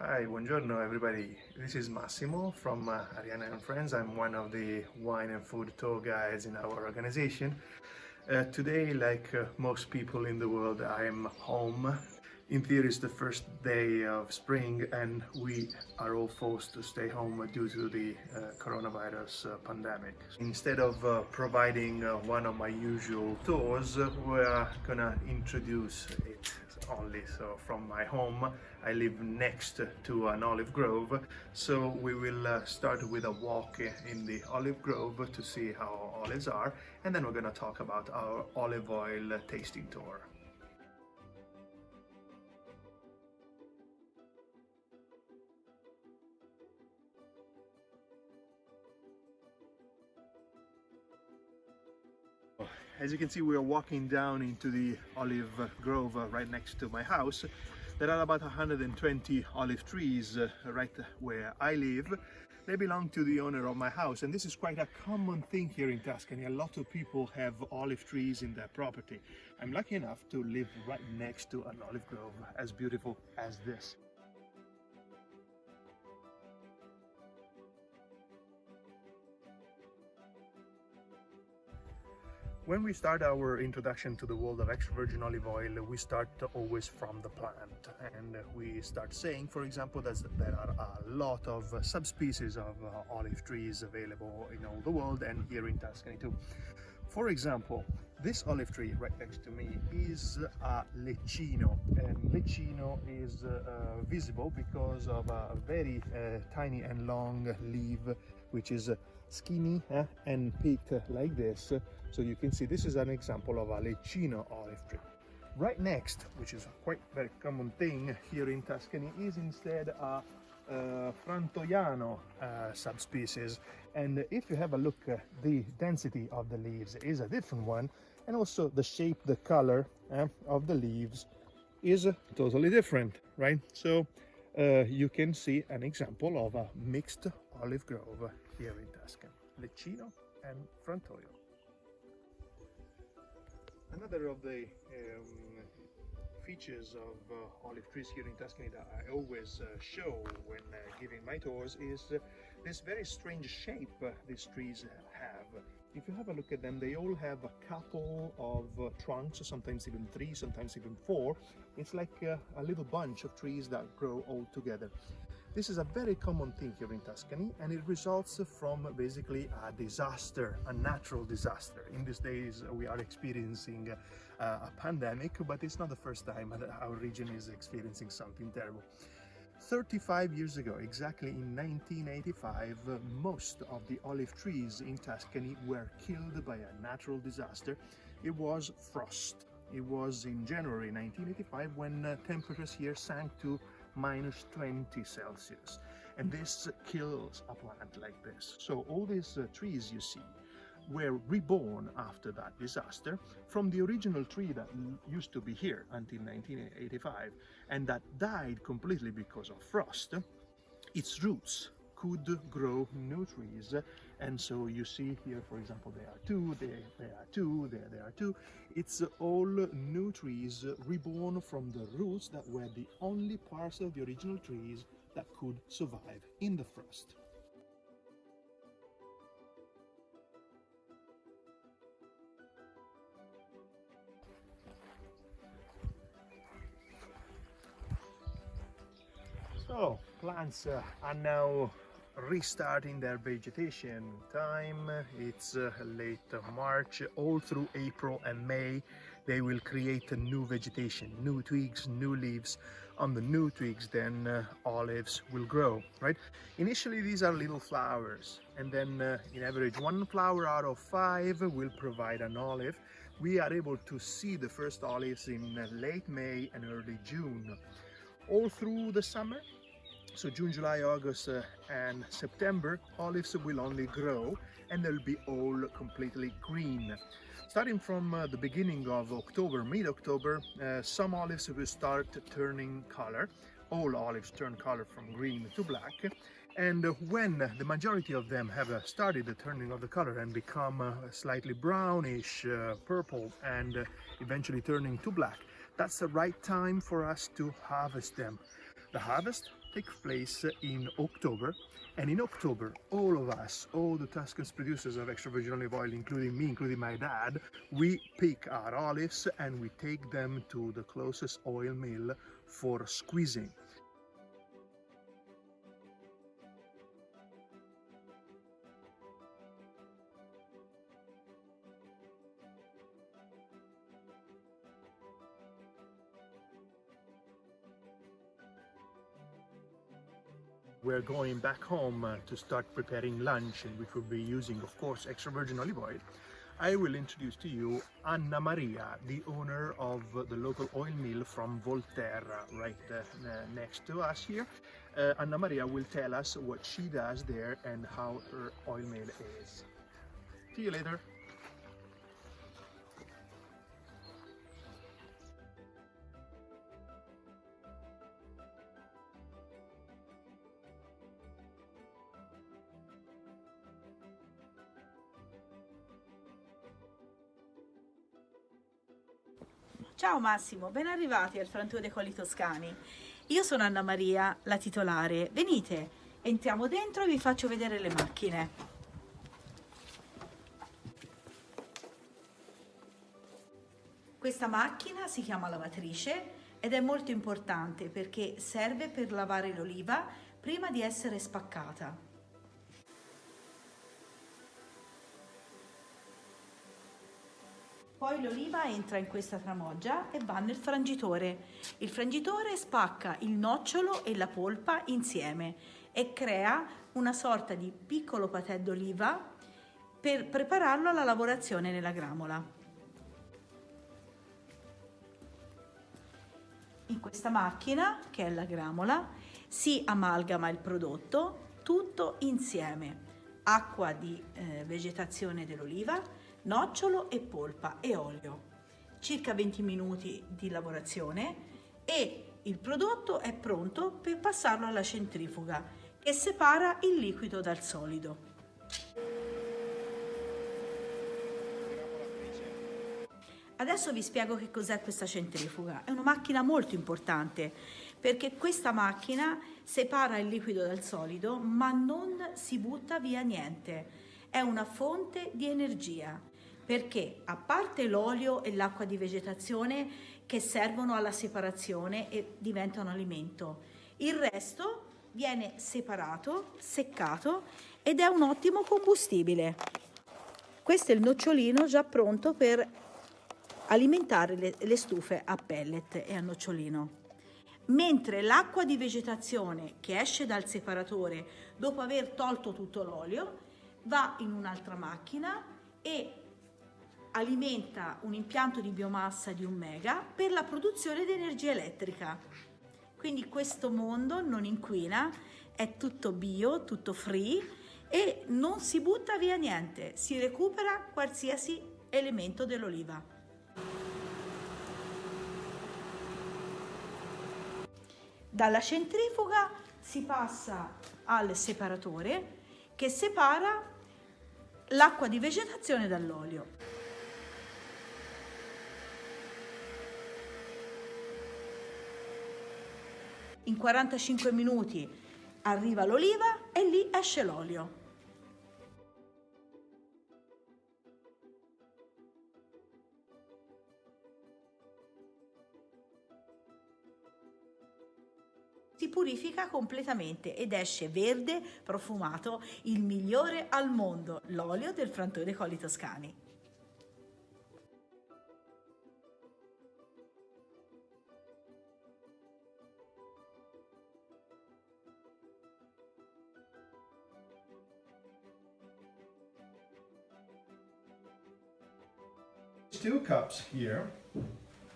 Hi, buongiorno everybody. This is Massimo from Ariana and Friends. I'm one of the wine and food tour guides in our organization. Today, like most people in the world, I am home. In theory, it's the first day of spring and we are all forced to stay home due to the coronavirus pandemic. Instead of providing one of my usual tours, we are gonna introduce it only. So from my home, I live next to an olive grove, so we will start with a walk in the olive grove to see how olives are, and then we're going to talk about our olive oil tasting tour. As you can see, we are walking down into the olive grove right next to my house. There are about 120 olive trees right where I live. They belong to the owner of my house, and this is quite a common thing here in Tuscany. A lot of people have olive trees in their property. I'm lucky enough to live right next to an olive grove as beautiful as this. When we start our introduction to the world of extra virgin olive oil, we start always from the plant, and we start saying, for example, that there are a lot of subspecies of olive trees available in all the world and here in Tuscany too. For example, this olive tree right next to me is a leccino, and leccino is visible because of a very tiny and long leaf, which is skinny and peaked like this. So you can see this is an example of a leccino olive tree. Right next, which is a quite very common thing here in Tuscany, is instead a frantoiano subspecies, and if you have a look, the density of the leaves is a different one, and also the shape, the color of the leaves is totally different, right? So you can see an example of a mixed olive grove here in Tuscany, leccino and frantoio. Another of the features of olive trees here in Tuscany that I always show when giving my tours is this very strange shape these trees have. If you have a look at them, they all have a couple of trunks, sometimes even 3, sometimes even 4. It's like a little bunch of trees that grow all together. This is a very common thing here in Tuscany, and it results from basically a disaster, a natural disaster. In these days we are experiencing a pandemic, but it's not the first time that our region is experiencing something terrible. 35 years ago, exactly in 1985, most of the olive trees in Tuscany were killed by a natural disaster. It was frost. It was in January 1985 when temperatures here sank to -20 Celsius, and this kills a plant like this. So all these trees you see were reborn after that disaster from the original tree that used to be here until 1985 and that died completely because of frost. Its roots could grow new trees, and so you see here, for example, there are 2, there are 2, there are 2. It's all new trees reborn from the roots that were the only parts of the original trees that could survive in the frost. So plants are now restarting their vegetation time. It's late March. All through April and May they will create a new vegetation, new twigs, new leaves. On the new twigs then olives will grow, right? Initially these are little flowers, and then in average 1 flower out of 5 will provide an olive. We are able to see the first olives in late May and early June. All through the summer, so June, July, August and September, olives will only grow and they'll be all completely green. Starting from the beginning of October, mid-October, some olives will start turning color. All olives turn color from green to black. And when the majority of them have started the turning of the color and become slightly brownish, purple, and eventually turning to black, that's the right time for us to harvest them. The harvest takes place in October, and in October, all of us, all the Tuscan producers of extra virgin olive oil, including me, including my dad, we pick our olives and we take them to the closest oil mill for squeezing. We're going back home to start preparing lunch, in which we'll be using, of course, extra virgin olive oil. I will introduce to you Anna Maria, the owner of the local oil mill from Volterra, right next to us here. Anna Maria will tell us what she does there and how her oil mill is. See you later. Ciao Massimo, ben arrivati al Frantue dei Colli Toscani. Io sono Anna Maria, la titolare. Venite, entriamo dentro e vi faccio vedere le macchine. Questa macchina si chiama lavatrice ed è molto importante perché serve per lavare l'oliva prima di essere spaccata. Poi l'oliva entra in questa tramoggia e va nel frangitore. Il frangitore spacca il nocciolo e la polpa insieme e crea una sorta di piccolo patè d'oliva per prepararlo alla lavorazione nella gramola. In questa macchina, che è la gramola, si amalgama il prodotto tutto insieme. Acqua di vegetazione dell'oliva, nocciolo e polpa e olio, circa 20 minuti di lavorazione e il prodotto è pronto per passarlo alla centrifuga che separa il liquido dal solido. Adesso vi spiego che cos'è questa centrifuga. È una macchina molto importante perché questa macchina separa il liquido dal solido ma non si butta via niente. È una fonte di energia perché a parte l'olio e l'acqua di vegetazione che servono alla separazione e diventano alimento, il resto viene separato, seccato ed è un ottimo combustibile. Questo è il nocciolino già pronto per alimentare le stufe a pellet e a nocciolino. Mentre l'acqua di vegetazione che esce dal separatore dopo aver tolto tutto l'olio va in un'altra macchina e alimenta un impianto di biomassa di 1 mega per la produzione di energia elettrica. Quindi questo mondo non inquina, è tutto bio, tutto free e non si butta via niente, si recupera qualsiasi elemento dell'oliva. Dalla centrifuga si passa al separatore che separa l'acqua di vegetazione dall'olio. In 45 minuti arriva l'oliva e lì esce l'olio. Si purifica completamente ed esce verde, profumato, il migliore al mondo, l'olio del Frantue dei Colli Toscani. Two cups here,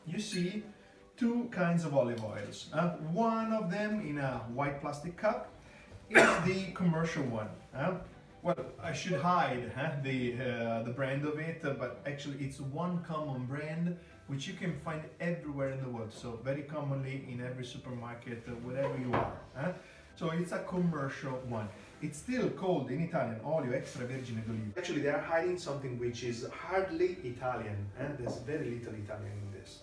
you see 2 kinds of olive oils. One of them in a white plastic cup is the commercial one. Well, I should hide the brand of it, but actually it's one common brand which you can find everywhere in the world. So very commonly in every supermarket, wherever you are. So it's a commercial one. It's still called in Italian olio extravergine d'oliva. Actually, they are hiding something which is hardly Italian, and there's very little Italian in this.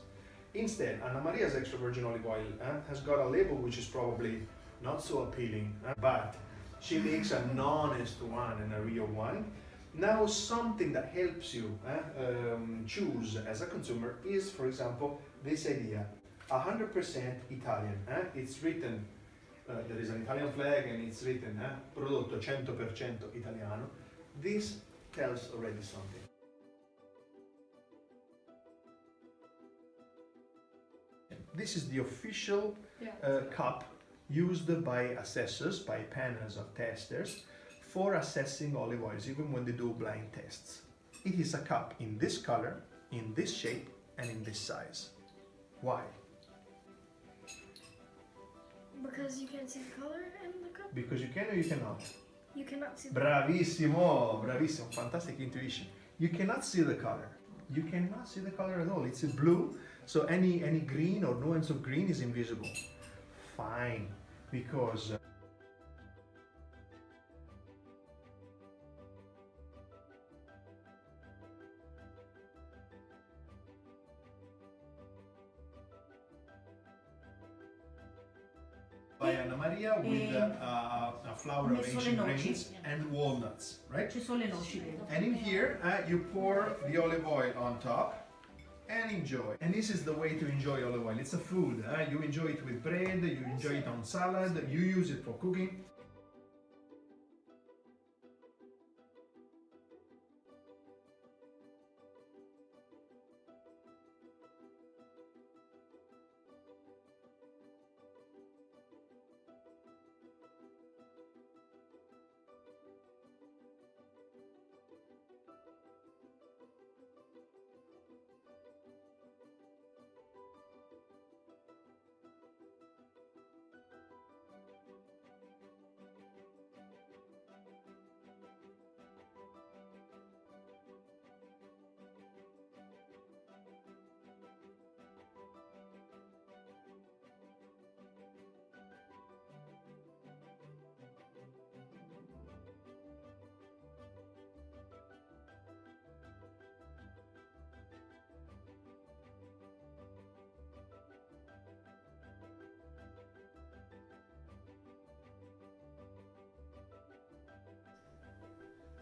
Instead, Anna Maria's extra virgin olive oil has got a label which is probably not so appealing, but she makes an honest one and a real one. Now, something that helps you choose as a consumer is, for example, this idea, 100% Italian. It's written, there is an Italian flag and it's written, prodotto 100% italiano. This tells already something. This is the official cup used by assessors, by panels of testers, for assessing olive oils, even when they do blind tests. It is a cup in this color, in this shape, and in this size. Why? Because you can't see the color in the cup? Because you can or you cannot? You cannot see the Bravissimo, bravissimo, fantastic intuition. You cannot see the color. You cannot see the color at all. It's a blue, so any green or nuance of green is invisible. Fine, because by Anna Maria with a flour of Asian grains and walnuts, right? Ci sono le noci, vedo. And in here, you pour the olive oil on top and enjoy. And this is the way to enjoy olive oil. It's a food. You enjoy it with bread, you enjoy it on salad, you use it for cooking.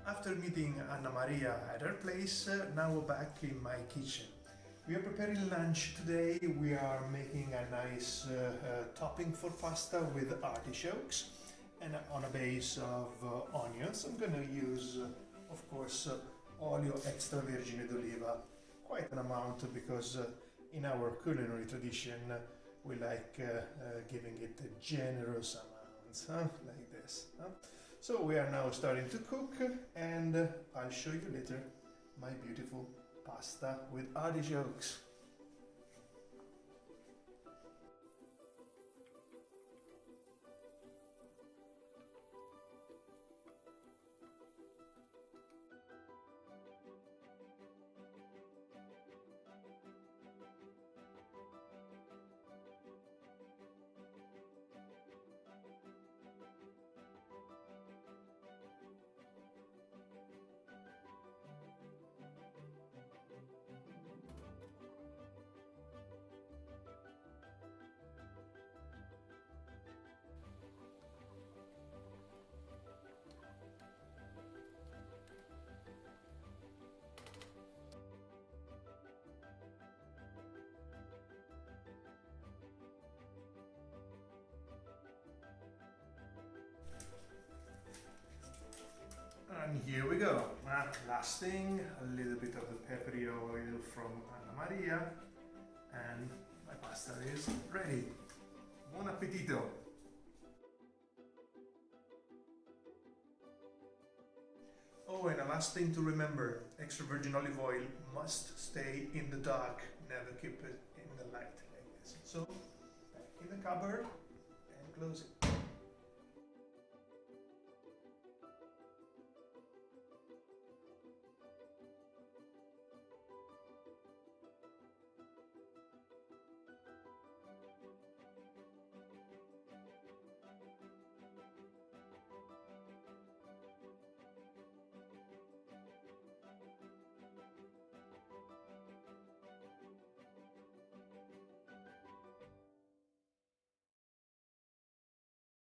After meeting Anna Maria at her place, now we're back in my kitchen. We are preparing lunch today. We are making a nice topping for pasta with artichokes and on a base of onions. I'm gonna use, of course, olio extravergine d'oliva, quite an amount because in our culinary tradition we like giving it generous amounts, like this. So we are now starting to cook, and I'll show you later my beautiful pasta with artichokes. And here we go. Last thing, a little bit of the peppery oil from Anna Maria, and my pasta is ready. Buon appetito! Oh, and a last thing to remember, extra virgin olive oil must stay in the dark, never keep it in the light like this. So, back in the cupboard and close it.